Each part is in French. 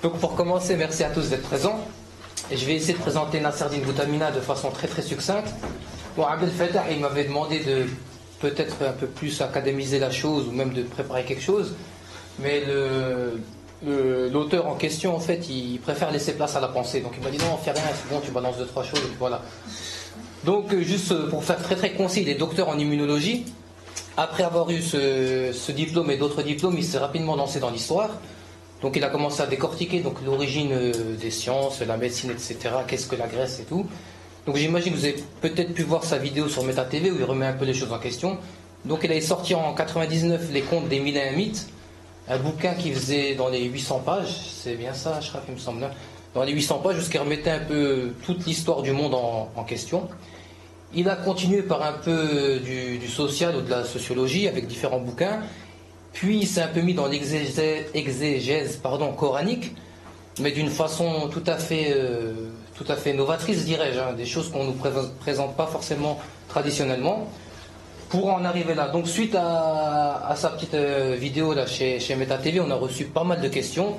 Donc pour commencer, merci à tous d'être présents. Et je vais essayer de présenter Nasserdine Boutamina de façon très très succincte. Bon, Abdel Fattah, il m'avait demandé de peut-être un peu plus académiser la chose ou même de préparer quelque chose. Mais l'auteur en question, en fait, il préfère laisser place à la pensée. Donc il m'a dit non, on fait rien, c'est bon, tu balances 2-3 choses, et puis voilà. Donc juste pour faire très très concis, il est docteur en immunologie. Après avoir eu ce diplôme et d'autres diplômes, il s'est rapidement lancé dans l'histoire. Donc il a commencé à décortiquer donc l'origine des sciences, la médecine, etc. Qu'est-ce que la Grèce et tout. Donc j'imagine que vous avez peut-être pu voir sa vidéo sur Meta TV où il remet un peu les choses en question. Donc il a sorti en 99 les contes des mille et un mythes, un bouquin qui faisait dans les 800 pages, c'est bien ça, je crois, il me semble, dans les 800 pages, jusqu'à remettait un peu toute l'histoire du monde en question. Il a continué par un peu du social ou de la sociologie avec différents bouquins. Puis il s'est un peu mis dans l'exégèse coranique, mais d'une façon tout à fait novatrice, dirais-je, hein, des choses qu'on ne nous présente pas forcément traditionnellement. Pour en arriver là, donc suite à sa petite vidéo là chez Meta TV, on a reçu pas mal de questions.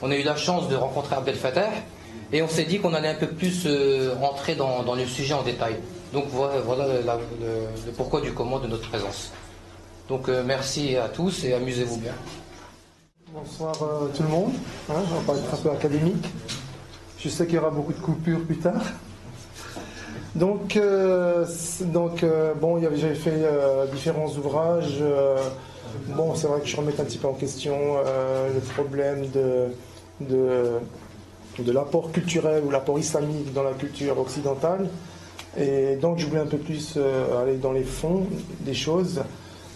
On a eu la chance de rencontrer Abdel Fattah et on s'est dit qu'on allait un peu plus rentrer dans le sujet en détail. Donc voilà le pourquoi du comment de notre présence. Donc merci à tous et amusez-vous bien. Bonsoir tout le monde, on va être un peu académique. Je sais qu'il y aura beaucoup de coupures plus tard. Donc bon, j'avais fait différents ouvrages. Bon, c'est vrai que je remets un petit peu en question le problème de l'apport culturel ou l'apport islamique dans la culture occidentale. Et donc je voulais un peu plus aller dans les fonds des choses.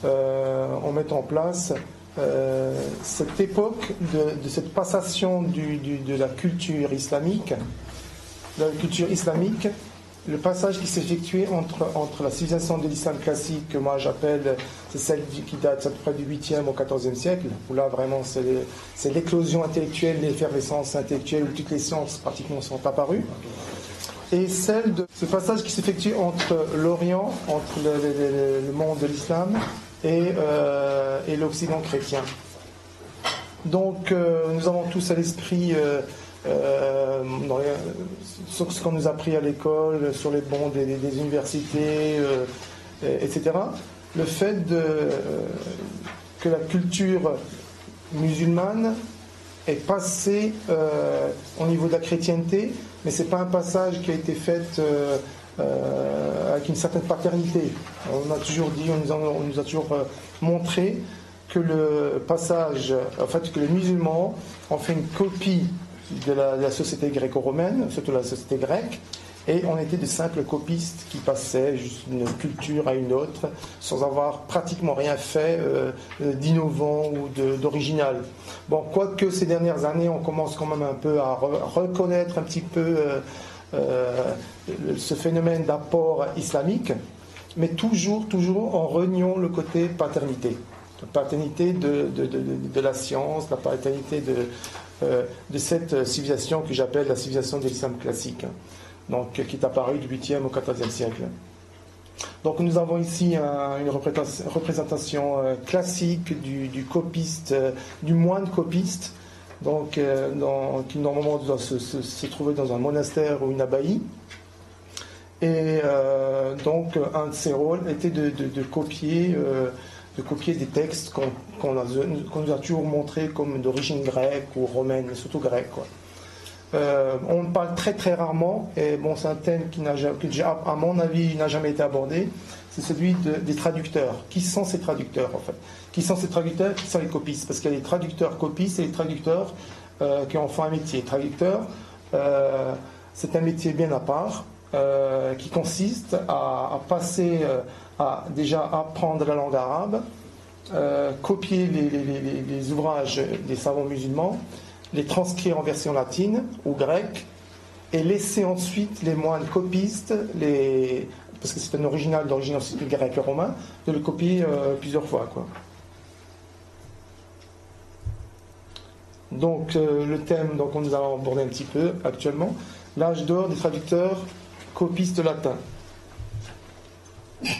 En mettant en place cette époque de cette passation de la culture islamique, le passage qui s'est effectué entre la civilisation de l'islam classique, que moi j'appelle, c'est celle qui date à peu près du 8e au 14e siècle, où là vraiment c'est l'éclosion intellectuelle, l'effervescence intellectuelle, où toutes les sciences pratiquement sont apparues. Et celle de ce passage qui s'effectue entre l'Orient, entre le monde de l'islam et l'Occident chrétien. Donc nous avons tous à l'esprit sur ce qu'on nous a appris à l'école, sur les bancs des universités, etc. Le fait que la culture musulmane est passée au niveau de la chrétienté, mais ce n'est pas un passage qui a été fait avec une certaine paternité. On a toujours dit, on nous a toujours montré que le passage, en fait, que les musulmans ont fait une copie de la société gréco-romaine, surtout la société grecque, et on était de simples copistes qui passaient juste d'une culture à une autre sans avoir pratiquement rien fait d'innovant ou d'original. Bon, quoique ces dernières années, on commence quand même un peu à reconnaître un petit peu ce phénomène d'apport islamique, mais toujours en reniant le côté paternité. La paternité de la science, la paternité de cette civilisation que j'appelle la civilisation de l'islam classique, donc, qui est apparue du 8e au 14e siècle. Donc nous avons ici une représentation classique du copiste, du moine copiste, donc, qui normalement doit se trouver dans un monastère ou une abbaye. Et donc un de ses rôles était de copier des textes qu'on nous a toujours montrés comme d'origine grecque ou romaine, mais surtout grecque, quoi. On parle très très rarement, et bon, c'est un thème qui à mon avis n'a jamais été abordé, c'est celui des traducteurs. Qui sont ces traducteurs en fait? Qui sont ces traducteurs? Qui sont les copistes? Parce qu'il y a les traducteurs copistes et les traducteurs qui en font un métier. Traducteur, c'est un métier bien à part qui consiste à passer, à déjà apprendre la langue arabe, copier les ouvrages des savants musulmans, les transcrire en version latine ou grecque, et laisser ensuite les moines copistes, parce que c'est un original d'origine grecque et romain, de le copier plusieurs fois, quoi. Donc le thème, donc on nous a abordé un petit peu actuellement, l'âge d'or des traducteurs copistes latins.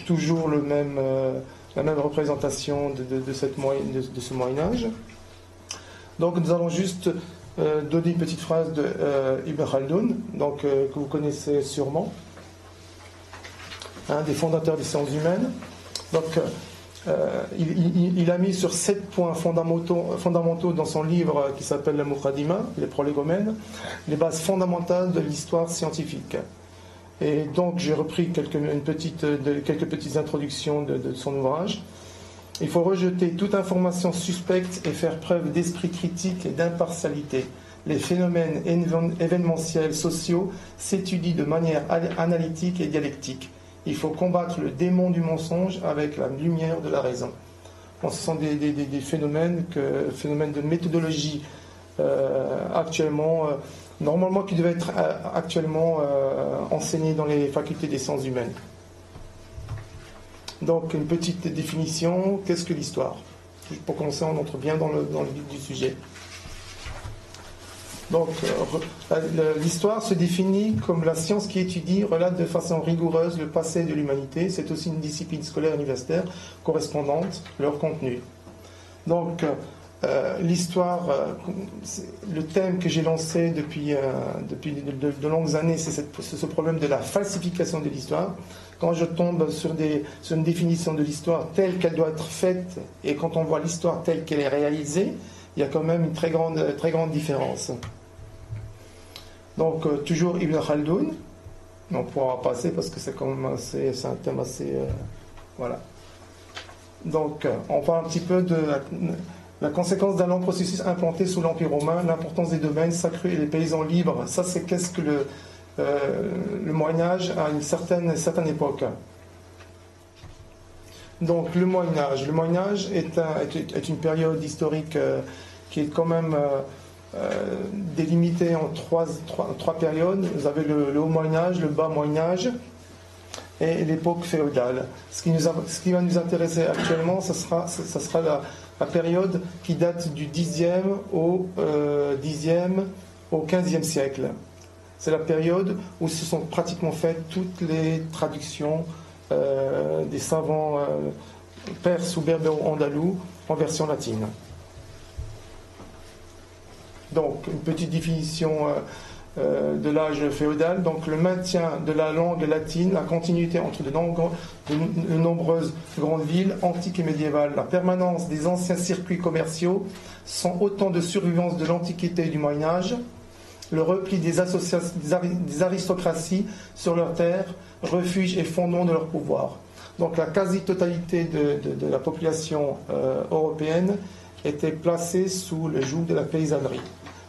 Toujours la même représentation de ce Moyen-Âge. Donc nous allons juste donner une petite phrase de Ibn Khaldoun, donc, que vous connaissez sûrement, un des fondateurs des sciences humaines. Donc, il a mis sur 7 points fondamentaux dans son livre qui s'appelle Le Muqaddimah, les prolégomènes, les bases fondamentales de l'histoire scientifique. Et donc j'ai repris quelques petites introductions de son ouvrage. Il faut rejeter toute information suspecte et faire preuve d'esprit critique et d'impartialité. Les phénomènes événementiels sociaux s'étudient de manière analytique et dialectique. Il faut combattre le démon du mensonge avec la lumière de la raison. Bon, ce sont des phénomènes de méthodologie actuellement, normalement qui devaient être actuellement enseignés dans les facultés des sciences humaines. Donc une petite définition, qu'est-ce que l'histoire? Pour commencer, on entre bien dans le vif du sujet. Donc, l'histoire se définit comme la science qui étudie, relate de façon rigoureuse le passé de l'humanité. C'est aussi une discipline scolaire universitaire correspondante leur contenu. Donc, l'histoire, le thème que j'ai lancé depuis de longues années, c'est ce problème de la falsification de l'histoire. Quand je tombe sur une définition de l'histoire telle qu'elle doit être faite, et quand on voit l'histoire telle qu'elle est réalisée, il y a quand même une très grande différence. Donc, toujours Ibn Khaldoun, on pourra passer parce que c'est quand même c'est un thème assez... voilà. Donc, on parle un petit peu de la conséquence d'un long processus implanté sous l'Empire romain, l'importance des domaines sacrés et les paysans libres. Ça, c'est qu'est-ce que le Moyen-Âge à une certaine époque. Donc, le Moyen-Âge. Le Moyen-Âge est une période historique qui est quand même délimitée en trois périodes. Vous avez le Haut Moyen-Âge, le Bas Moyen-Âge et l'époque féodale. Ce qui va nous intéresser actuellement, ça sera la période qui date du 10e au 15e siècle. C'est la période où se sont pratiquement faites toutes les traductions des savants perses ou berbéro-andalous en version latine. Donc, une petite définition de l'âge féodal. Donc, le maintien de la langue latine, la continuité entre de nombreuses grandes villes antiques et médiévales, la permanence des anciens circuits commerciaux sont autant de survivances de l'Antiquité et du Moyen-Âge, le repli des aristocraties sur leurs terres, refuge et fondement de leur pouvoir. Donc, la quasi-totalité de la population européenne était placée sous le joug de la paysannerie.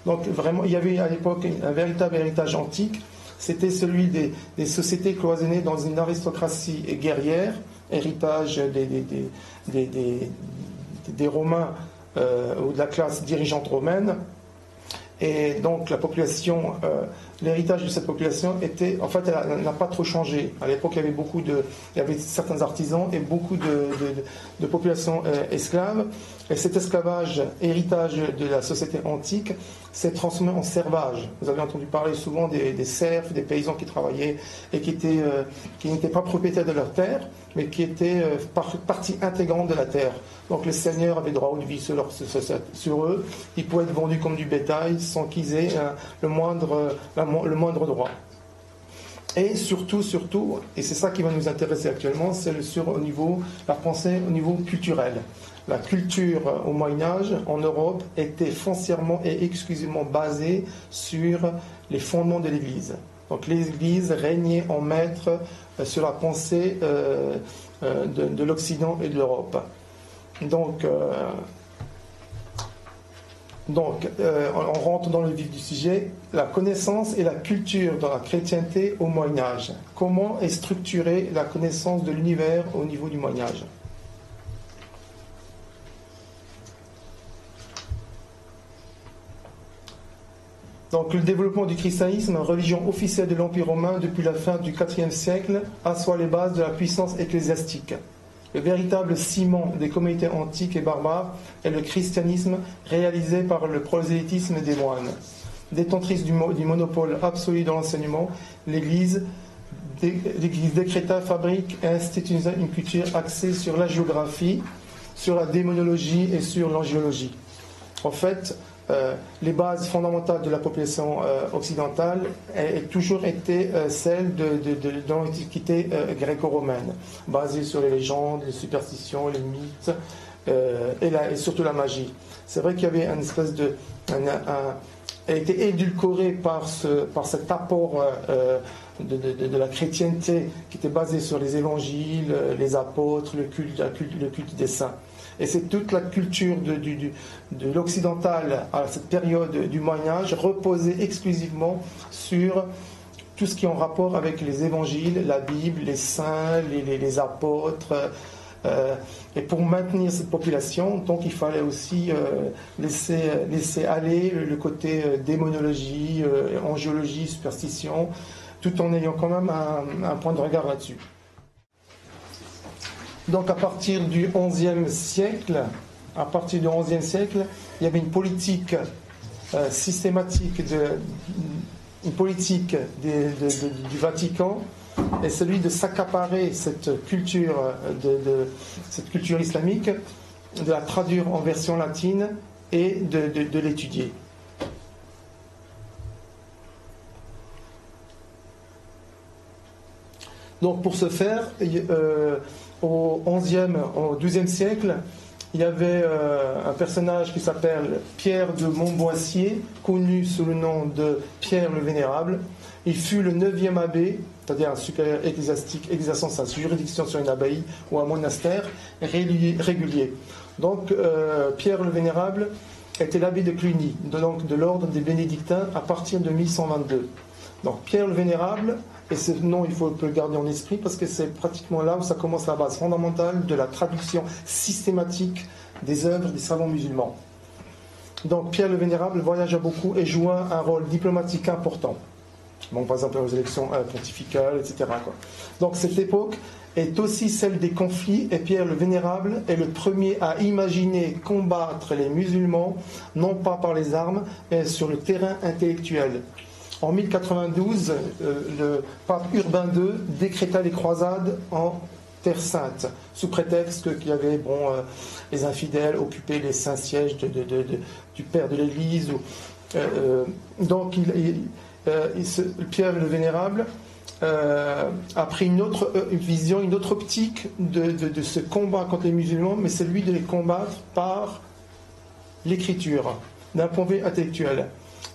Donc vraiment, il y avait à l'époque un véritable héritage antique, c'était celui des sociétés cloisonnées dans une aristocratie guerrière, héritage des Romains ou de la classe dirigeante romaine. Et donc la population, l'héritage de cette population était, en fait, elle n'a pas trop changé. À l'époque, il y avait certains artisans et beaucoup de populations esclaves. Et cet esclavage, héritage de la société antique, s'est transformé en servage. Vous avez entendu parler souvent des serfs, des paysans qui travaillaient et qui n'étaient pas propriétaires de leur terre, mais qui étaient partie intégrante de la terre. Donc les seigneurs avaient droit de vie sur eux. Ils pouvaient être vendus comme du bétail sans qu'ils aient le moindre droit. Et surtout, et c'est ça qui va nous intéresser actuellement, c'est la pensée au niveau culturel. La culture au Moyen-Âge, en Europe, était foncièrement et exclusivement basée sur les fondements de l'Église. Donc l'Église régnait en maître sur la pensée de l'Occident et de l'Europe. Donc, on rentre dans le vif du sujet, la connaissance et la culture dans la chrétienté au Moyen-Âge. Comment est structurée la connaissance de l'univers au niveau du Moyen-Âge ? Donc, le développement du christianisme, religion officielle de l'Empire romain depuis la fin du IVe siècle, assoit les bases de la puissance ecclésiastique. Le véritable ciment des communautés antiques et barbares est le christianisme réalisé par le prosélytisme des moines. Détentrice du monopole absolu de l'enseignement, l'Église décréta, fabrique et institua une culture axée sur la géographie, sur la démonologie et sur l'angiologie. en fait, les bases fondamentales de la population occidentale ont toujours été celles de l'Antiquité gréco-romaine, basées sur les légendes, les superstitions, les mythes et surtout la magie. C'est vrai qu'il y avait une espèce de... elle a été édulcorée par cet apport de la chrétienté qui était basé sur les évangiles, les apôtres, le culte des saints. Et c'est toute la culture de l'occidental à cette période du Moyen-Âge reposait exclusivement sur tout ce qui est en rapport avec les évangiles, la Bible, les saints, les apôtres. Et pour maintenir cette population, donc il fallait aussi laisser aller le côté démonologie, angiologie, superstition, tout en ayant quand même un point de regard là-dessus. Donc à partir du XIe siècle, il y avait une politique systématique, une politique du Vatican, et celui de s'accaparer cette culture islamique, de la traduire en version latine et de l'étudier. Donc pour ce faire, au XIIe siècle, il y avait un personnage qui s'appelle Pierre de Montboissier, connu sous le nom de Pierre le Vénérable. Il fut le 9e abbé, c'est-à-dire un supérieur ecclésiastique exerçant sa juridiction sur une abbaye ou un monastère régulier. Donc Pierre le Vénérable était l'abbé de Cluny, donc de l'ordre des bénédictins à partir de 1122. Donc Pierre le Vénérable, et ce nom il faut le garder en esprit parce que c'est pratiquement là où ça commence la base fondamentale de la traduction systématique des œuvres des savants musulmans. Donc Pierre le Vénérable voyagea beaucoup et joua un rôle diplomatique important. Bon, par exemple aux élections pontificales, etc. Donc cette époque est aussi celle des conflits et Pierre le Vénérable est le premier à imaginer combattre les musulmans non pas par les armes mais sur le terrain intellectuel. En 1092, le pape Urbain II décréta les croisades en Terre Sainte, sous prétexte qu'il y avait les infidèles occupaient les saints sièges du père de l'Église. Donc Pierre le Vénérable a pris une autre vision, une autre optique de ce combat contre les musulmans, mais celui de les combattre par l'écriture, d'un point de vue intellectuel.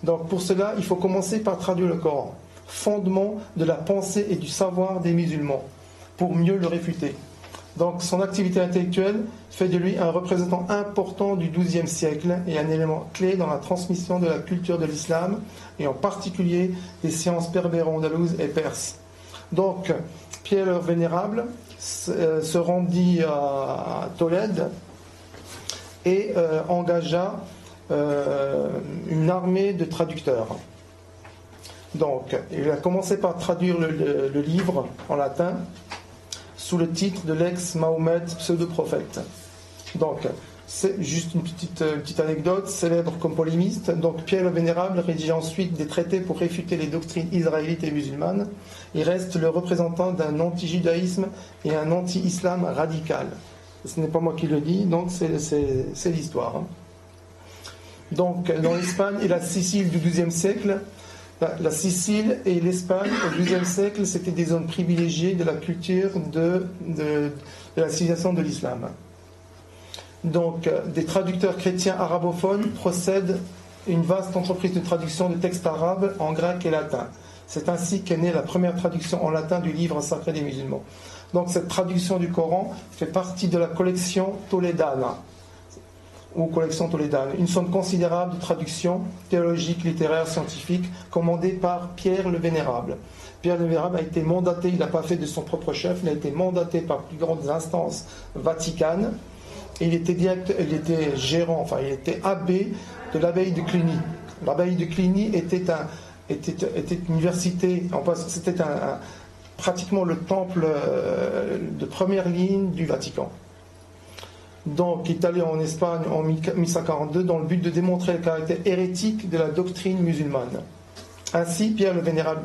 Donc pour cela, il faut commencer par traduire le Coran, fondement de la pensée et du savoir des musulmans, pour mieux le réfuter. Donc son activité intellectuelle fait de lui un représentant important du XIIe siècle et un élément clé dans la transmission de la culture de l'islam, et en particulier des sciences berbéro-andalouses et perses. Donc Pierre le Vénérable se rendit à Tolède et engagea une armée de traducteurs. Donc, il a commencé par traduire le livre en latin sous le titre de l'ex-Mahomet pseudo-prophète. Donc, c'est juste une petite anecdote, célèbre comme polémiste. Donc, Pierre le Vénérable rédige ensuite des traités pour réfuter les doctrines israélites et musulmanes. Il reste le représentant d'un anti-judaïsme et un anti-islam radical. Ce n'est pas moi qui le dis, donc c'est l'histoire. Donc, dans l'Espagne et la Sicile du XIIe siècle, la Sicile et l'Espagne au XIIe siècle, c'était des zones privilégiées de la culture de la civilisation de l'islam. Donc, des traducteurs chrétiens arabophones procèdent une vaste entreprise de traduction de textes arabes en grec et latin. C'est ainsi qu'est née la première traduction en latin du livre sacré des musulmans. Donc, cette traduction du Coran fait partie de la collection tolédane, ou collection tolédane, une somme considérable de traductions théologiques, littéraires, scientifiques, commandée par Pierre le Vénérable. Pierre le Vénérable a été mandaté, il n'a pas fait de son propre chef, il a été mandaté par plus grandes instances vaticanes, et il était gérant, il était abbé de l'abbaye de Cluny. L'abbaye de Cluny était une université, c'était pratiquement le temple de première ligne du Vatican. Donc, il est allé en Espagne en 1142 dans le but de démontrer le caractère hérétique de la doctrine musulmane. Ainsi, Pierre le Vénérable,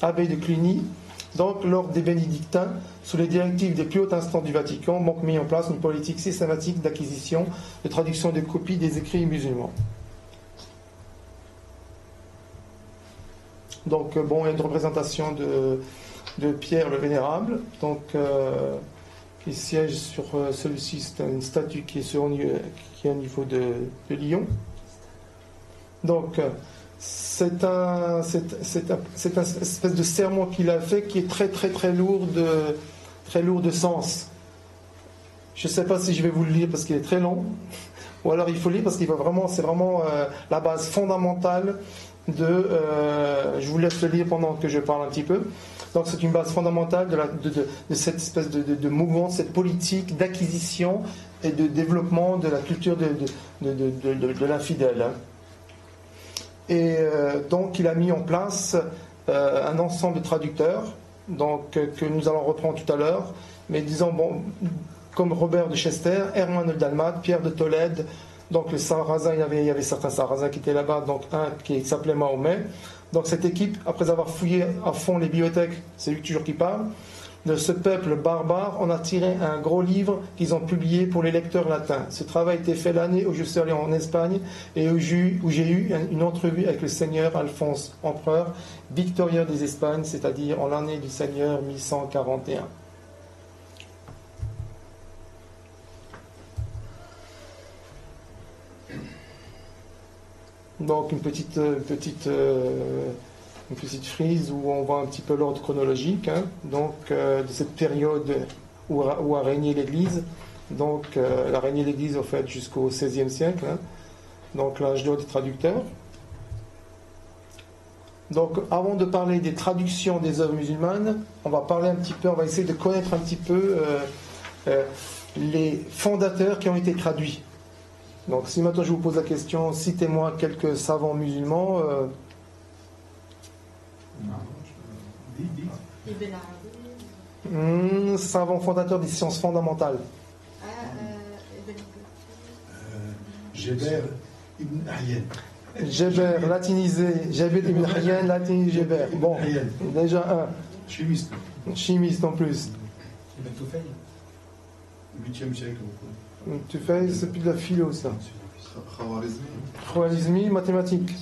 abbé de Cluny, Donc, l'ordre des bénédictins, sous les directives des plus hautes instances du Vatican, donc mis en place une politique systématique d'acquisition, de traduction et de copie des écrits musulmans. Donc, bon, il y a une représentation de Pierre le Vénérable, donc, qui siège sur celui-ci, c'est une statue qui est au niveau de Lyon. Donc, c'est un espèce de sermon qu'il a fait qui est très très très lourd de sens. Je ne sais pas si je vais vous le lire parce qu'il est très long, ou alors il faut lire parce qu'il c'est vraiment la base fondamentale je vous laisse le lire pendant que je parle un petit peu. Donc c'est une base fondamentale de cette espèce de mouvement, cette politique d'acquisition et de développement de la culture de l'infidèle. Et donc il a mis en place un ensemble de traducteurs, donc, que nous allons reprendre tout à l'heure, mais disons, bon, comme Robert de Chester, Hermann le Dalmate, Pierre de Tolède, donc les Sarrasins, il y avait certains Sarrasins qui étaient là-bas, donc un qui s'appelait Mahomet. Donc cette équipe, après avoir fouillé à fond les bibliothèques, c'est lui toujours qui parle, de ce peuple barbare, on a tiré un gros livre qu'ils ont publié pour les lecteurs latins. Ce travail a été fait l'année où je suis allé en Espagne et où j'ai eu une entrevue avec le seigneur Alphonse, empereur victorieux des Espagnes, c'est-à-dire en l'année du seigneur 1141. Donc une petite frise où on voit un petit peu l'ordre chronologique, hein, donc de cette période où a régné l'Église. Donc elle a régné l'Église au fait jusqu'au XVIe siècle, hein, donc l'âge d'or des traducteurs. Donc avant de parler des traductions des œuvres musulmanes, on va essayer de connaître un petit peu les fondateurs qui ont été traduits. Donc si maintenant je vous pose la question, citez-moi quelques savants musulmans. Savant fondateur des sciences fondamentales. Geber ibn Hayyan. Geber, latinisé. Geber ibn Hayyan, latinisé Geber. Bon, déjà un. Chimiste. Chimiste en plus. Ibn Tufayl. 8e siècle. Tufayl, c'est plus de la philo, ça. Khwarizmi, mathématiques.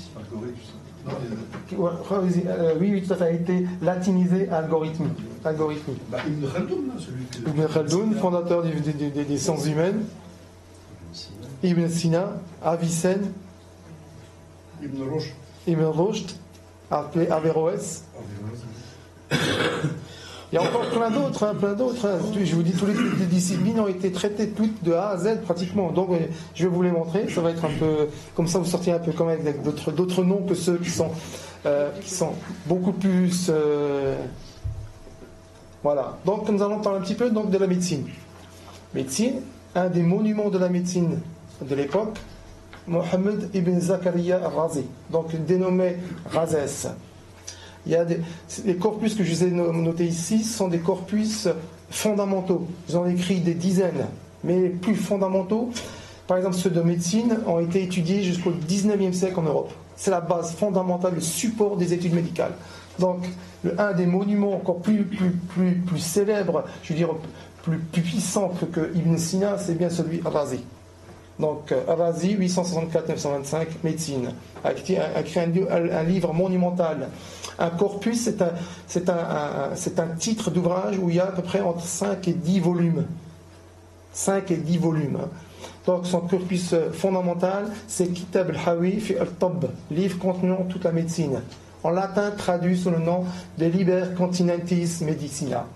Oui, tout à fait, a été latinisé algorithme. Ibn Khaldoun, celui que... Ibn Khaldoun, fondateur des sciences humaines. Ibn Sina, Avicenne. Ibn Rushd, appelé Averroès. Il y a encore plein d'autres. Je vous dis, toutes les disciplines ont été traitées toutes de A à Z pratiquement. Donc, je vais vous les montrer. Ça va être un peu comme ça. Vous sortirez un peu quand même avec d'autres noms que ceux qui sont beaucoup plus. Voilà. Donc, nous allons parler un petit peu donc de la médecine. Médecine, un des monuments de la médecine de l'époque, Mohammed ibn Zakaria al-Razi, donc dénommé Razès. Les corpus que je vous ai notés ici sont des corpus fondamentaux. Ils ont écrit des dizaines, mais les plus fondamentaux, par exemple ceux de médecine, ont été étudiés jusqu'au 19e siècle en Europe. C'est la base fondamentale, le support des études médicales. Donc, un des monuments encore plus célèbres, je veux dire, plus puissant que Ibn Sina, c'est bien celui Al-Razi. Donc, Al-Razi, 864-925, médecine, a écrit un livre monumental. Un corpus, c'est un titre d'ouvrage où il y a à peu près entre 5 et 10 volumes. 5 et 10 volumes. Donc, son corpus fondamental, c'est Kitab al-Hawi fi al-Tabb, livre contenant toute la médecine. En latin, traduit sous le nom de Liber Continentis Medicina.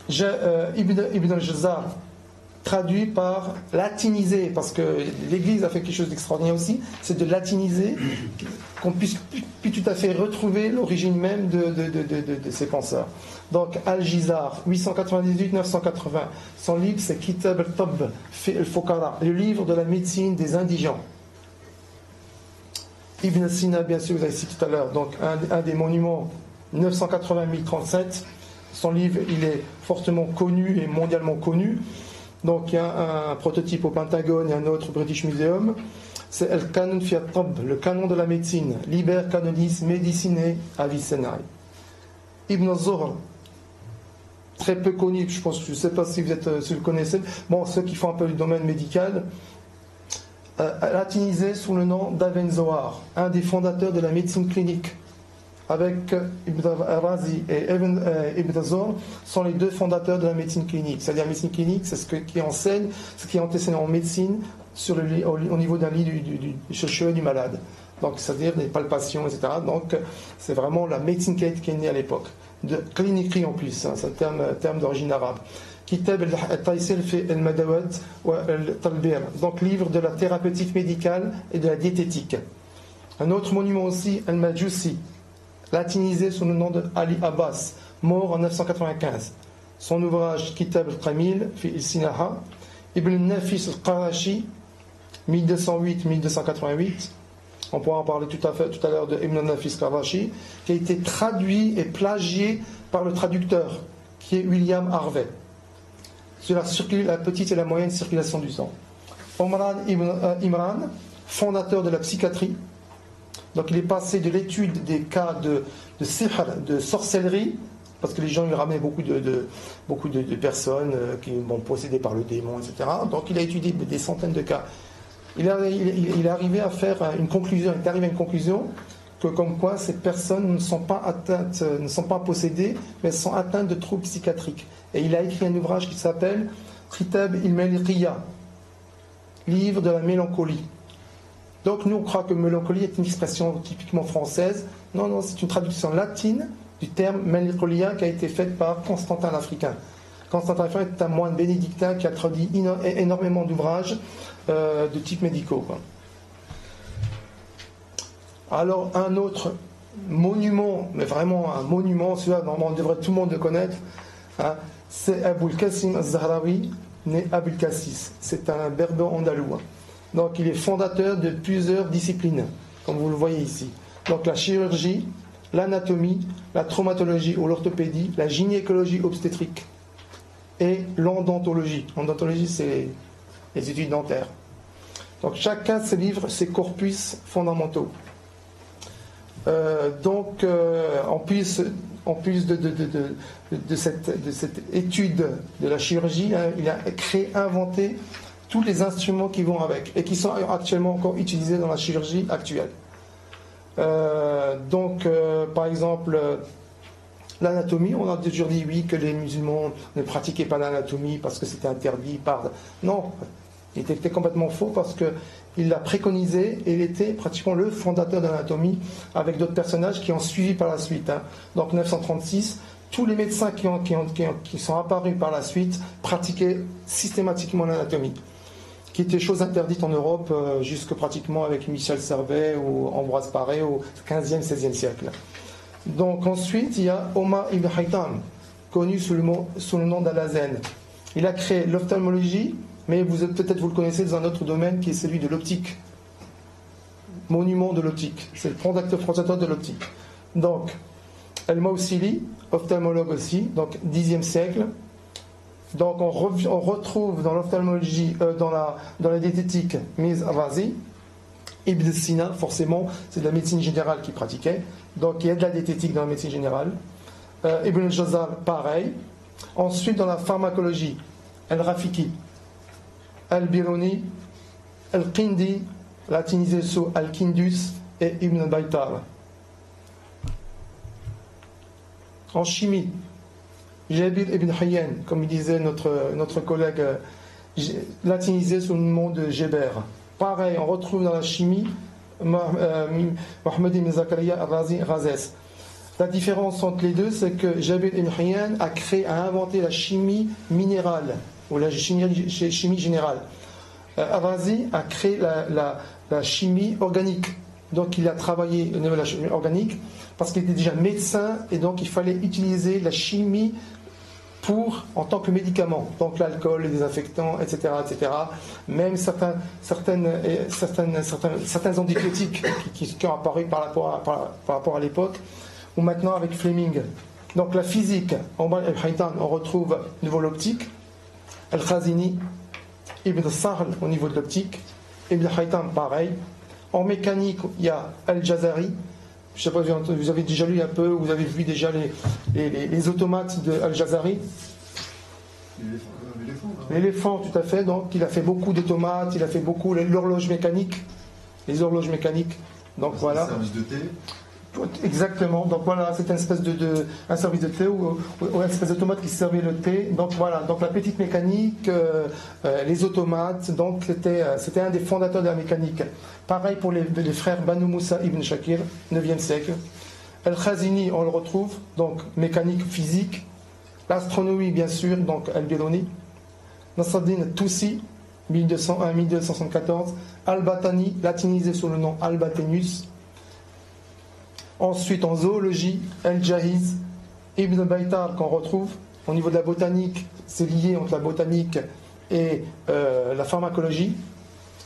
Ibn al-Jazar, traduit par latinisé, parce que l'Église a fait quelque chose d'extraordinaire aussi, c'est de latiniser, qu'on puisse plus tout à fait retrouver l'origine même de ces penseurs. Donc Al-Jizar, 898-980, son livre c'est Kitab al-Tabb fi al-Fuqara, le livre de la médecine des indigents. Ibn Sina, bien sûr, vous avez cité tout à l'heure, donc un des monuments, 980-1037, son livre il est fortement connu et mondialement connu. Donc il y a un prototype au Pentagone et un autre au British Museum. C'est El Canon fi al-Tabb, le canon de la médecine, Liber Canonis Medicinae Avicennae. Ibn Zuhr, très peu connu, je ne sais pas si vous le connaissez, bon, ceux qui font un peu le domaine médical, latinisé sous le nom d'Aben Zohar, un des fondateurs de la médecine clinique, avec Ibn Razi et Ibn Zuhr sont les deux fondateurs de la médecine clinique. C'est-à-dire la médecine clinique, c'est ce qui enseigne, ce qui est enseigné en médecine au niveau d'un lit du chevet du malade. Donc, c'est-à-dire des palpations, etc. Donc, c'est vraiment la médecine qui est née à l'époque. De cliniquerie en plus, hein, c'est un terme d'origine arabe. Kitab al-Taysir fi al-Madawat wa al-Talbir, donc livre de la thérapeutique médicale et de la diététique. Un autre monument aussi, al-Majusi, latinisé sous le nom de Ali Abbas, mort en 995. Son ouvrage Kitab al-Kamil fi al-Sinaha, Ibn Nafis al-Qarashi, 1208-1288. On pourra en parler tout à l'heure de Ibn Nafis al-Qarashi, qui a été traduit et plagié par le traducteur, qui est William Harvey. Sur la petite et la moyenne circulation du sang. Omran ibn Imran, fondateur de la psychiatrie. Donc il est passé de l'étude des cas de sihr, de sorcellerie, parce que les gens lui ramenaient beaucoup de personnes qui sont possédées par le démon, etc. Donc il a étudié des centaines de cas. Il est arrivé à faire une conclusion, il est arrivé à une conclusion que comme quoi ces personnes ne sont pas atteintes, ne sont pas possédées, mais elles sont atteintes de troubles psychiatriques. Et il a écrit un ouvrage qui s'appelle Kitab il-Maliqiya, livre de la mélancolie. Donc nous on croit que mélancolie est une expression typiquement française. Non, c'est une traduction latine du terme mélancolia qui a été faite par Constantin l'Africain. Constantin l'Africain est un moine bénédictin qui a traduit énormément d'ouvrages de type médicaux, quoi. Alors un autre monument, mais vraiment un monument, celui-là normalement tout le monde le connaître, hein, c'est Abul Qasim al-Zahrawi, né Abul Cassis. C'est un berbère andalou. Hein. Donc il est fondateur de plusieurs disciplines, comme vous le voyez ici. Donc la chirurgie, l'anatomie, la traumatologie ou l'orthopédie, la gynécologie obstétrique et l'endontologie. L'endontologie, c'est les études dentaires. Donc chacun de ces livres, ses corpus fondamentaux. En plus de cette étude de la chirurgie, hein, il a inventé tous les instruments qui vont avec et qui sont actuellement encore utilisés dans la chirurgie actuelle. Par exemple, l'anatomie, on a toujours dit oui que les musulmans ne pratiquaient pas l'anatomie parce que c'était interdit par... Non, il était complètement faux parce qu'il l'a préconisé et il était pratiquement le fondateur de l'anatomie avec d'autres personnages qui ont suivi par la suite. Hein. Donc 936, tous les médecins qui sont apparus par la suite pratiquaient systématiquement l'anatomie, qui était chose interdite en Europe jusque pratiquement avec Michel Servet ou Ambroise Paré au 15e, 16e siècle. Donc ensuite, il y a Omar ibn Haytham, connu sous le nom d'Al-Hazen. Il a créé l'ophtalmologie, mais peut-être vous le connaissez dans un autre domaine qui est celui de l'optique. Monument de l'optique. C'est le fondateur de l'optique. Donc, Al-Mawsili, ophtalmologue aussi, donc 10e siècle. Donc on retrouve dans l'ophtalmologie, dans la diététique, Mirza Razi, Ibn Sina, forcément, c'est de la médecine générale qu'il pratiquait. Donc il y a de la diététique dans la médecine générale. Ibn al-Jazar, pareil. Ensuite, dans la pharmacologie, Al-Rafiki, Al-Biruni, Al-Qindi, latinisé sous Al-Kindus et Ibn al-Baytar. En chimie, Jabir ibn Hayyan, comme il disait notre collègue, latinisé sous le nom de Geber. Pareil, on retrouve dans la chimie Mohamed ibn Zakaria al-Razi Razès. La différence entre les deux, c'est que Jabir ibn Hayyan a inventé la chimie minérale, ou la chimie générale. Al-Razi a créé la chimie organique. Donc il a travaillé au niveau de la chimie organique parce qu'il était déjà médecin et donc il fallait utiliser la chimie en tant que médicament, donc l'alcool, les désinfectants, etc., etc. Même certains antibiotiques qui ont apparu par rapport à l'époque, ou maintenant avec Fleming. Donc la physique, en bas Al-Haytham, on retrouve au niveau de l'optique, Al-Khazini, Ibn Sahl au niveau de l'optique, Ibn Haytham pareil. En mécanique, il y a Al-Jazari, Je sais pas, vous avez déjà lu un peu, vous avez vu déjà les automates de Al-Jazari. L'éléphant, tout à fait. Donc, il a fait beaucoup d'automates, il a fait beaucoup l'horloge mécanique, les horloges mécaniques. Donc voilà. Service de thé. Exactement. Donc voilà, c'est une espèce un service de thé ou une espèce d'automate qui servait le thé. Donc voilà. Donc la petite mécanique, les automates. Donc c'était un des fondateurs de la mécanique. Pareil pour les frères Banu Moussa ibn Shakir, 9e siècle. Al-Khazini, on le retrouve. Donc mécanique, physique. L'astronomie, bien sûr. Donc Al-Biruni. Nasruddin Toussi, 1201-1274. Al-Batani, latinisé sous le nom Al-Batenius. Ensuite, en zoologie, Al-Jahiz, Ibn Baytar, qu'on retrouve. Au niveau de la botanique, c'est lié entre la botanique et la pharmacologie,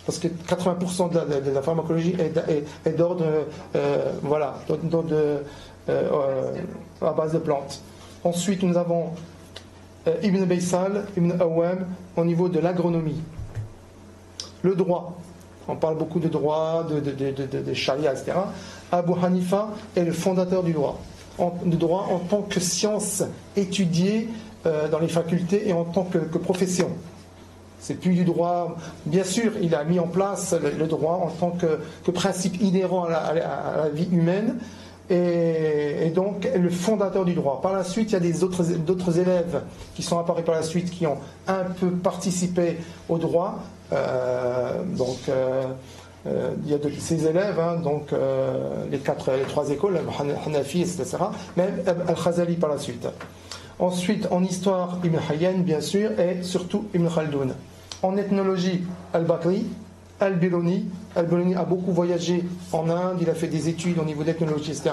parce que 80% de la pharmacologie est d'ordre à base de plantes. Ensuite, nous avons Ibn Baysal, Ibn Awam, au niveau de l'agronomie. Le droit. On parle beaucoup de droit, de charia, etc. Abu Hanifa est le fondateur du droit. Le droit en tant que science étudiée dans les facultés et en tant que profession. C'est plus du droit. Bien sûr, il a mis en place le droit en tant que principe inhérent à la vie humaine. Et donc le fondateur du droit. Par la suite, il y a d'autres élèves qui sont apparus par la suite, qui ont un peu participé au droit. Il y a ces élèves, les 3 écoles, Hanafi, etc. Même Al-Khazali par la suite. Ensuite, en histoire, Ibn Hayyan, bien sûr, et surtout Ibn Khaldoun. En ethnologie, Al-Bakri, Al-Biruni. Al-Biruni a beaucoup voyagé en Inde, il a fait des études au niveau d'ethnologie, etc.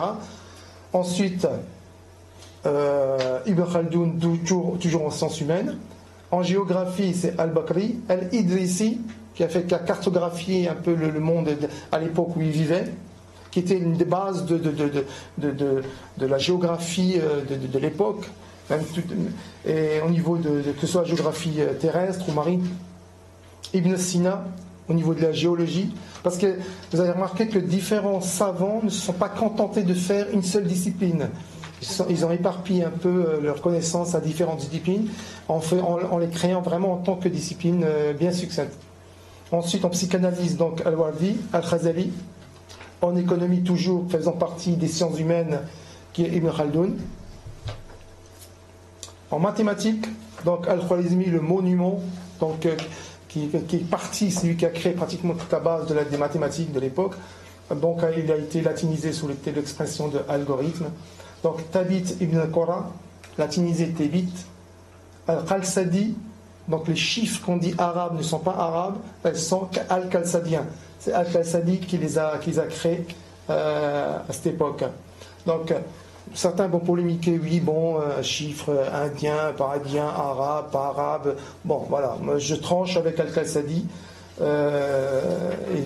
Ensuite, Ibn Khaldoun, toujours en sciences humaines. En géographie, c'est Al-Bakri. Al-Idrisi, qui a cartographié un peu le monde à l'époque où il vivait, qui était une des bases de la géographie de l'époque, et au niveau que ce soit la géographie terrestre ou marine. Ibn Sina, au niveau de la géologie, parce que vous avez remarqué que différents savants ne se sont pas contentés de faire une seule discipline. Ils ont éparpillé un peu leurs connaissances à différentes disciplines en les créant vraiment en tant que discipline bien succincte. Ensuite, en psychanalyse, donc Al-Wardi, Al-Khazali. En économie, toujours faisant partie des sciences humaines, qui est Ibn Khaldoun. En mathématiques, donc Al-Khwarizmi, le monument, donc qui est parti, c'est lui qui a créé pratiquement toute la base des mathématiques de l'époque. Donc il a été latinisé sous l'expression de algorithme. Donc Tabit ibn Qura, latinisé Tabit. Al-Khalsadi, donc les chiffres qu'on dit arabes ne sont pas arabes, elles sont al-Khalsadiens. C'est Al-Khalsadi qui les a créés à cette époque. Donc certains vont polémiquer, oui, chiffres indiens, pas indiens, arabes, pas arabes. Bon, voilà, moi, je tranche avec Al-Khalsadi et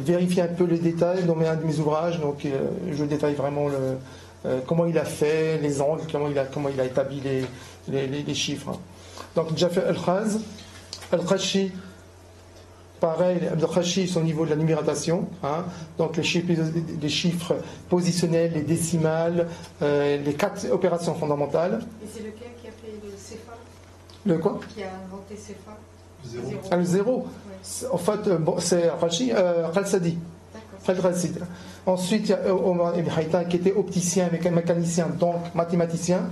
vérifie un peu les détails dans un de mes ouvrages. Donc je détaille vraiment comment il a fait, les angles, comment il a établi les chiffres. Donc déjà fait Al-Khaz, Al-Khashi, pareil, Al-Khashi, c'est au niveau de la numérotation, donc les chiffres positionnels, les décimales, les 4 opérations fondamentales. Et c'est lequel qui a fait le CFA? Le quoi? Qui a inventé CFA? Le zéro. Ouais. En fait, c'est Khalsadi. Ensuite, il y a Omar ibn Haytham qui était opticien, mécanicien, donc mathématicien.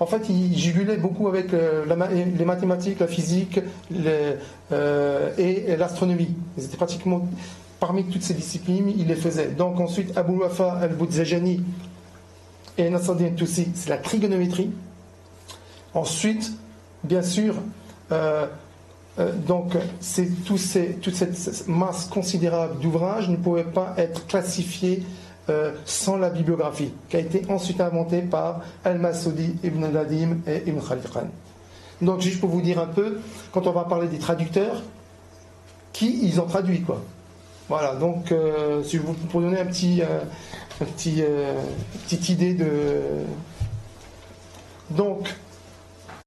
En fait, il jubilait beaucoup avec les mathématiques, la physique et l'astronomie. Ils étaient pratiquement, parmi toutes ces disciplines, il les faisait. Donc ensuite, Abu Wafa al-Boudzajani et Nasruddin Toussi, c'est la trigonométrie. Ensuite, bien sûr, donc toute cette masse considérable d'ouvrages ne pouvait pas être classifiée sans la bibliographie, qui a été ensuite inventée par Al-Masudi, Ibn Nadim et Ibn Khalid Khan. Donc juste pour vous dire un peu, quand on va parler des traducteurs, qui ils ont traduit, quoi. Voilà, donc pour donner une petite idée de... Donc,